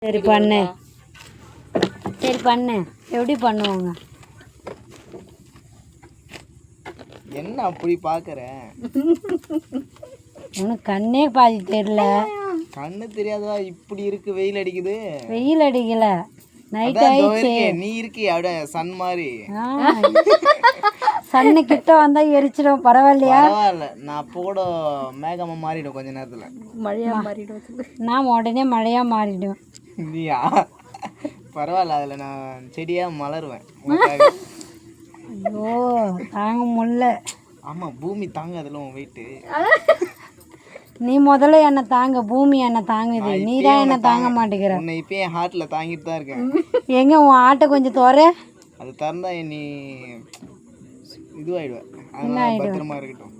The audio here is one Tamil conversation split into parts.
சரி பண்ணு, சரி பண்ணு. எப்படி பண்ணுவாங்க? என்ன அப்படி பார்க்குற? உனக்கு கண்ணே பாதி தெரியல. கண்ணு தெரியாதா? இப்படி இருக்கு, வெயில் அடிக்குது. வெயில் அடிக்கல, நைட் ஆயிடுச்சு. நீ இருக்கிய அப்படியே சன் மாதிரி. சன்னு கிட்ட வந்தா எரிச்சிடும். பரவாயில்லையா? பரவாயில்ல, நான் அப்போ கூட மேகமா மாறிடும் கொஞ்ச நேரத்துல. மழையா மாறிடும். நான் உடனே மழையா மாறிடும். நீயா? பரவாயில்ல, அதுல நான் செடியா மலருவேன். ஐயோ தாங்க முடியல. ஆமா, பூமி தாங்க அதுல உன் வெயிட்டு. நீ முதல்ல என்ன தாங்க, பூமி என்ன தாங்குது. நீ தான் என்ன தாங்க மாட்டேங்கிற. உன்னை இப்போ என் ஹார்ட்ல தாங்கிட்டு தான் இருக்கேன். எங்க உன் ஆட்டை கொஞ்சம் தோற. அது திறந்தா நீ இதுவாயிடுவேன். அதனால பத்திரமா இருக்கட்டும்.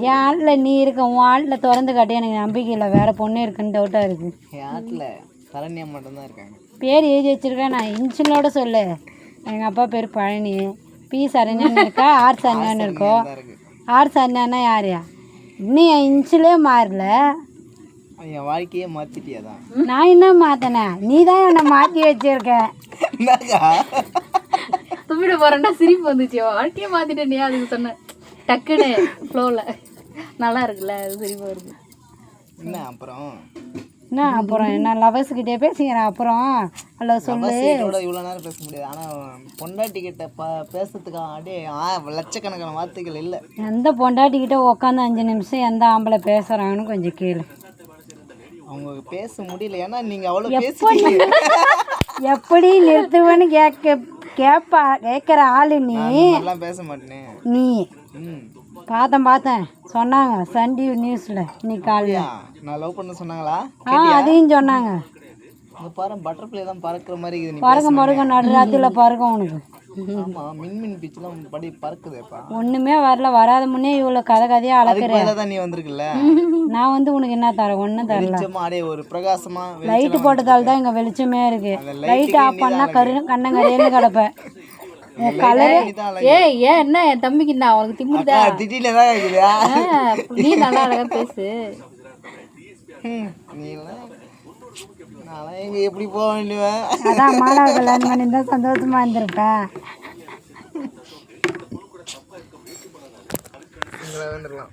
என் ஆட்டில் நீ இருக்க, உன் ஆட்டில் திறந்து காட்டி எனக்கு நம்பிக்கை இல்லை. வேற பொண்ணு இருக்குன்னு டவுட்டா இருக்கு. என் ஆட்டில் சரண்யா மட்டும்தான் இருக்காங்க. பேர் எழுதி வச்சிருக்கேன் நான், இன்ஷியலோட சொல்லு. எங்கள் அப்பா பேர் பழனி. பி சரண்யான்னு இருக்கா, ஆர் சரண்யான்னு இருக்கோ. ஆர் சரண்யானா யாரையா? இன்னும் என் இன்ச்சிலே மாறல. என் வாழ்க்கையே மாற்றிட்டியாதான். நான் என்ன மாற்றினேன்? நீ தான் என்னை மாற்றி வச்சிருக்க. தும்பிட போறேன்னா சிரிப்பு வந்துச்சு. வாழ்க்கையே மாற்றிட்டேன் நீ அதுக்கு சொன்ன டக்குன்னு ஃப்ளோவில். நல்லா இருக்குல்ல, அது சிரிப்பு வருது. என்ன அப்புறம்? என்ன அப்புறம்? என்ன லவர்ஸ்கிட்டே பேசிக்கிறேன். அப்புறம் ஹலோ சொல்லு. இவ்வளோ நேரம் பேச முடியாது. ஆனால் பொண்டாட்டி கிட்ட பேசுறதுக்கு அப்படியே லட்சக்கணக்கான வார்த்தைகள் இல்லை. எந்த பொண்டாட்டிக்கிட்ட உட்காந்து 5 நிமிஷம் எந்த ஆம்பளை பேசுகிறாங்கன்னு கொஞ்சம் கேளு. அவங்க பேச முடியல, ஏன்னா நீங்கள் அவ்வளோ பேசுறீங்க. எப்படி நிறுத்துவேன்னு கேட்குற ஆளு நீ. எல்லாம் பேச மாட்டேனே. நீ பார்த்தேன் சொன்னாங்க சன் டிவி நியூஸில் இன்னைக்கு காலையில. நான் லவ் பண்ண சொன்னாங்களா? அதையும் சொன்னாங்க. அங்கே பாரு, பட்டர்ஃப்ளை தான் பறக்கிற மாதிரி இருக்குது. பறக்க நடுராத்திரில பறக்கும் உனக்கு. ஆமாம், மின்மின் பீச்செலாம் படி பறக்குதேப்பா. ஒன்றுமே வரல, வராத முன்னே இவ்வளோ கதையாக அளக்குறேன். தான் நீ வந்திருக்குல்ல. நான் வந்து உனக்கு என்ன தரேன்? ஒன்றும் தரல. அப்படியே ஒரு பிரகாசமா லைட்டு போட்டதால் தான் இங்கே வெளிச்சமே இருக்கு. லைட் ஆஃப் பண்ணால் கண்ணங்கரையில கிடப்பேன். உன் கலரே ஏன் என்ன என் தம்பிக்கு என்ன அவனுக்கு திமுதா? திடீர்னு தான் இருக்குதா? நீ நல்லா அழகா பேசு. நான் எங்க எப்படி போக வேண்டியவன்? அதான் மாணவ கல்யாணம் பண்ணி தான் சந்தோஷமா இருந்திருப்பேன். வந்துடலாம்.